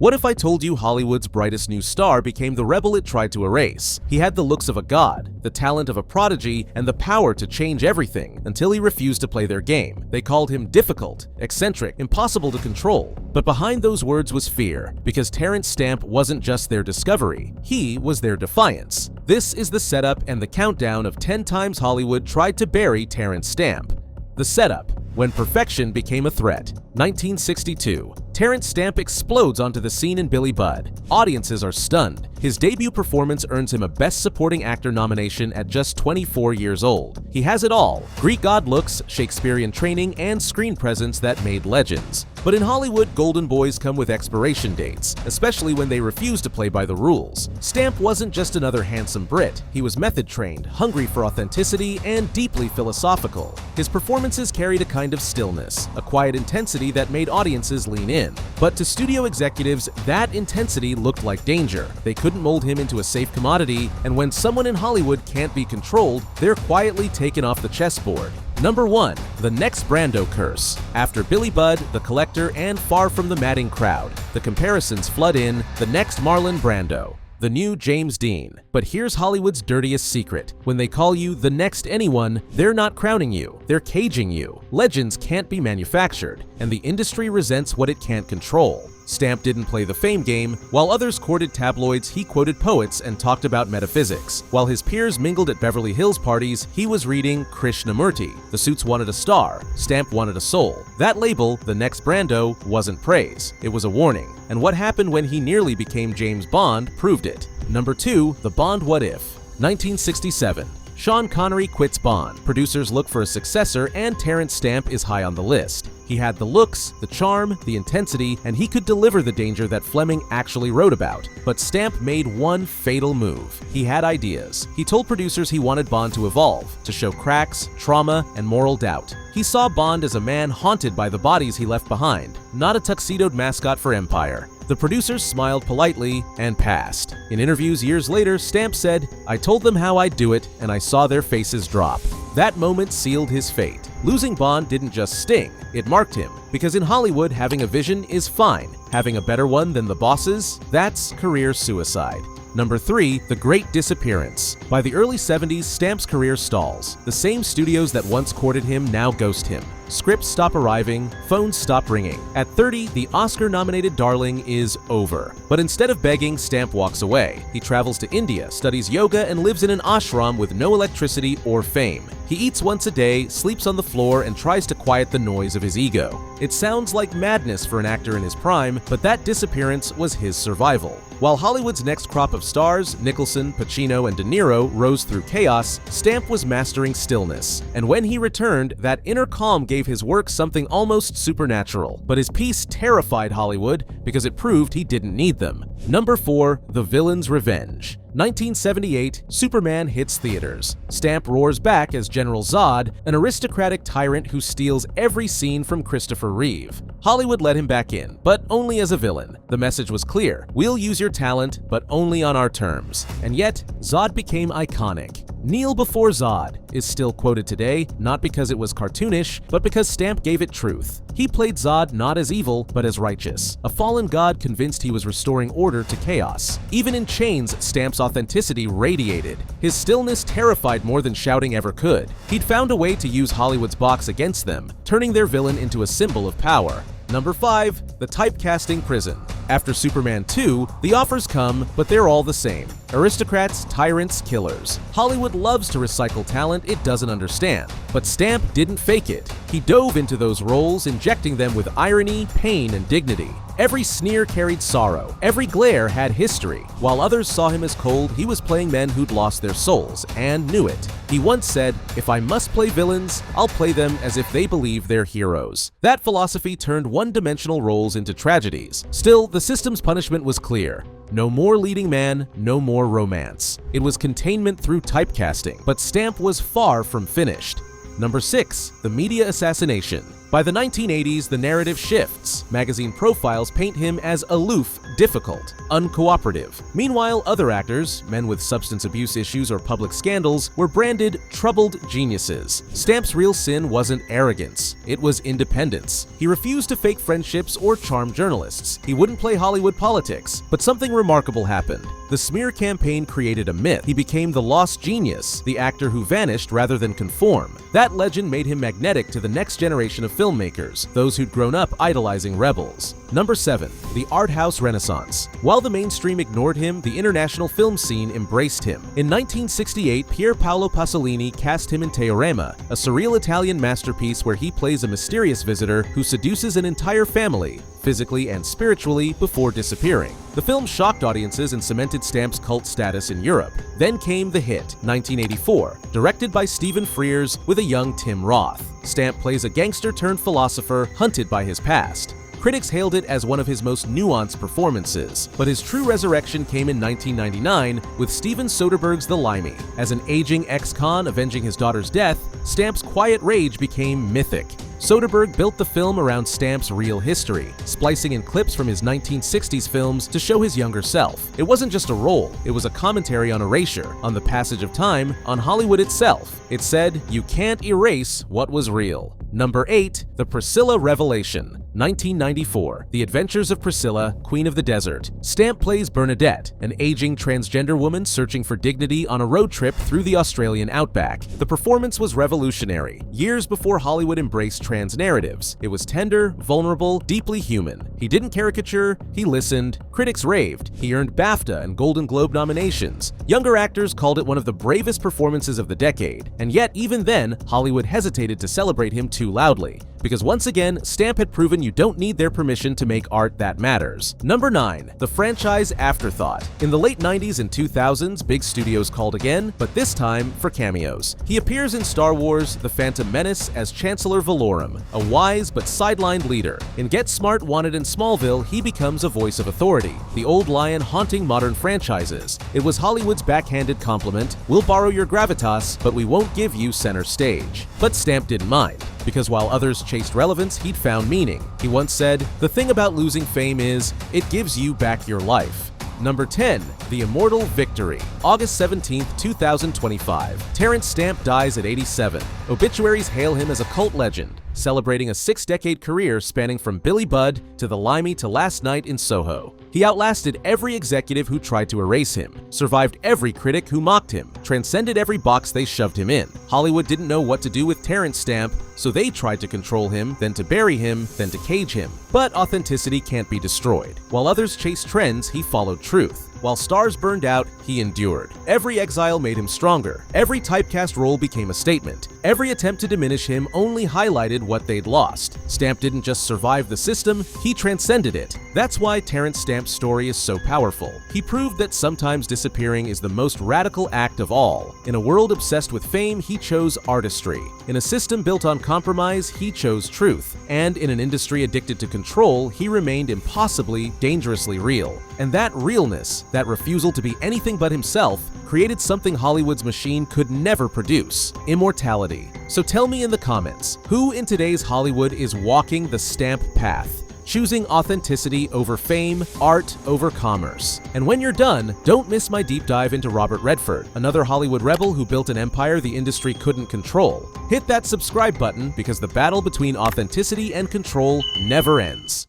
What if I told you Hollywood's brightest new star became the rebel it tried to erase? He had the looks of a god, the talent of a prodigy, and the power to change everything until he refused to play their game. They called him difficult, eccentric, impossible to control. But behind those words was fear, because Terence Stamp wasn't just their discovery, he was their defiance. This is the setup and the countdown of 10 times Hollywood tried to bury Terence Stamp. The setup: when perfection became a threat. 1962. Terence Stamp explodes onto the scene in Billy Budd. Audiences are stunned. His debut performance earns him a Best Supporting Actor nomination at just 24 years old. He has it all: Greek god looks, Shakespearean training, and screen presence that made legends. But in Hollywood, golden boys come with expiration dates, especially when they refuse to play by the rules. Stamp wasn't just another handsome Brit. He was method-trained, hungry for authenticity, and deeply philosophical. His performances carried a kind of stillness, a quiet intensity that made audiences lean in. But to studio executives, that intensity looked like danger. They couldn't mold him into a safe commodity, and when someone in Hollywood can't be controlled, they're quietly taken off the chessboard. Number 1. The next Brando curse. After Billy Budd, The Collector, and Far From the Madding Crowd, the comparisons flood in. The next Marlon Brando, the new James Dean. But here's Hollywood's dirtiest secret: when they call you the next anyone, they're not crowning you, they're caging you. Legends can't be manufactured, and the industry resents what it can't control. Stamp didn't play the fame game. While others courted tabloids, he quoted poets and talked about metaphysics. While his peers mingled at Beverly Hills parties, he was reading Krishnamurti. The suits wanted a star, Stamp wanted a soul. That label, the next Brando, wasn't praise, it was a warning. And what happened when he nearly became James Bond proved it. Number 2. The Bond What If. 1967. Sean Connery quits Bond. Producers look for a successor, and Terence Stamp is high on the list. He had the looks, the charm, the intensity, and he could deliver the danger that Fleming actually wrote about. But Stamp made one fatal move. He had ideas. He told producers he wanted Bond to evolve, to show cracks, trauma, and moral doubt. He saw Bond as a man haunted by the bodies he left behind, not a tuxedoed mascot for Empire. The producers smiled politely and passed. In interviews years later, Stamp said, "I told them how I'd do it, and I saw their faces drop." That moment sealed his fate. Losing Bond didn't just sting, it marked him. Because in Hollywood, having a vision is fine. Having a better one than the bosses, that's career suicide. Number 3. The Great Disappearance. By the early 70s, Stamp's career stalls. The same studios that once courted him now ghost him. Scripts stop arriving, phones stop ringing. At 30, the Oscar-nominated darling is over. But instead of begging, Stamp walks away. He travels to India, studies yoga, and lives in an ashram with no electricity or fame. He eats once a day, sleeps on the floor, and tries to quiet the noise of his ego. It sounds like madness for an actor in his prime, but that disappearance was his survival. While Hollywood's next crop of stars, Nicholson, Pacino, and De Niro, rose through chaos, Stamp was mastering stillness. And when he returned, that inner calm gave his work something almost supernatural. But his peace terrified Hollywood because it proved he didn't need them. Number 4. The Villain's Revenge. 1978, Superman hits theaters. Stamp roars back as General Zod, an aristocratic tyrant who steals every scene from Christopher Reeve. Hollywood let him back in, but only as a villain. The message was clear: we'll use your talent, but only on our terms. And yet, Zod became iconic. "Kneel before Zod" is still quoted today, not because it was cartoonish, but because Stamp gave it truth. He played Zod not as evil, but as righteous, a fallen god convinced he was restoring order to chaos. Even in chains, Stamp's authenticity radiated. His stillness terrified more than shouting ever could. He'd found a way to use Hollywood's box against them, turning their villain into a symbol of power. Number 5. The Typecasting Prison. After Superman 2, the offers come, but they're all the same. Aristocrats, tyrants, killers. Hollywood loves to recycle talent it doesn't understand. But Stamp didn't fake it. He dove into those roles, injecting them with irony, pain, and dignity. Every sneer carried sorrow. Every glare had history. While others saw him as cold, he was playing men who'd lost their souls and knew it. He once said, "If I must play villains, I'll play them as if they believe they're heroes." That philosophy turned one-dimensional roles into tragedies. Still, the system's punishment was clear. No more leading man, no more romance. It was containment through typecasting, but Stamp was far from finished. Number 6. The media assassination. By the 1980s, the narrative shifts. Magazine profiles paint him as aloof, difficult, uncooperative. Meanwhile, other actors, men with substance abuse issues or public scandals, were branded troubled geniuses. Stamp's real sin wasn't arrogance, it was independence. He refused to fake friendships or charm journalists. He wouldn't play Hollywood politics. But something remarkable happened. The smear campaign created a myth. He became the lost genius, the actor who vanished rather than conform. That legend made him magnetic to the next generation of filmmakers, those who'd grown up idolizing rebels. Number 7. The art house renaissance. While the mainstream ignored him, the international film scene embraced him. In 1968, Pier Paolo Pasolini cast him in Teorema, a surreal Italian masterpiece where he plays a mysterious visitor who seduces an entire family, physically and spiritually, before disappearing. The film shocked audiences and cemented Stamp's cult status in Europe. Then came the hit, 1984, directed by Stephen Frears with a young Tim Roth. Stamp plays a gangster-turned-philosopher hunted by his past. Critics hailed it as one of his most nuanced performances, but his true resurrection came in 1999 with Steven Soderbergh's The Limey. As an aging ex-con avenging his daughter's death, Stamp's quiet rage became mythic. Soderbergh built the film around Stamp's real history, splicing in clips from his 1960s films to show his younger self. It wasn't just a role, it was a commentary on erasure, on the passage of time, on Hollywood itself. It said, "You can't erase what was real." Number 8. The Priscilla Revelation. 1994. The Adventures of Priscilla, Queen of the Desert. Stamp plays Bernadette, an aging transgender woman searching for dignity on a road trip through the Australian outback. The performance was revolutionary. Years before Hollywood embraced trans narratives, it was tender, vulnerable, deeply human. He didn't caricature, he listened. Critics raved. He earned BAFTA and Golden Globe nominations. Younger actors called it one of the bravest performances of the decade. And yet, even then, Hollywood hesitated to celebrate him too loudly. Because once again, Stamp had proven you don't need their permission to make art that matters. Number 9. The franchise afterthought. In the late 90s and 2000s, big studios called again, but this time for cameos. He appears in Star Wars: The Phantom Menace as Chancellor Valorum, a wise but sidelined leader. In Get Smart, Wanted, and Smallville, he becomes a voice of authority, the old lion haunting modern franchises. It was Hollywood's backhanded compliment: "We'll borrow your gravitas, but we won't give you center stage." But Stamp didn't mind, because while others chased relevance, he'd found meaning. He once said, "The thing about losing fame is, it gives you back your life." Number 10. The Immortal Victory. August 17, 2025. Terence Stamp dies at 87. Obituaries hail him as a cult legend, celebrating a 6-decade career spanning from Billy Budd to The Limey to Last Night in Soho. He outlasted every executive who tried to erase him, survived every critic who mocked him, transcended every box they shoved him in. Hollywood didn't know what to do with Terence Stamp, so they tried to control him, then to bury him, then to cage him. But authenticity can't be destroyed. While others chased trends, he followed truth. While stars burned out, he endured. Every exile made him stronger. Every typecast role became a statement. Every attempt to diminish him only highlighted what they'd lost. Stamp didn't just survive the system, he transcended it. That's why Terence Stamp's story is so powerful. He proved that sometimes disappearing is the most radical act of all. In a world obsessed with fame, he chose artistry. In a system built on compromise, he chose truth. And in an industry addicted to control, he remained impossibly, dangerously real. And that realness, that refusal to be anything but himself, created something Hollywood's machine could never produce: immortality. So tell me in the comments, who in today's Hollywood is walking the Stamp path, choosing authenticity over fame, art over commerce? And when you're done, don't miss my deep dive into Robert Redford, another Hollywood rebel who built an empire the industry couldn't control. Hit that subscribe button because the battle between authenticity and control never ends.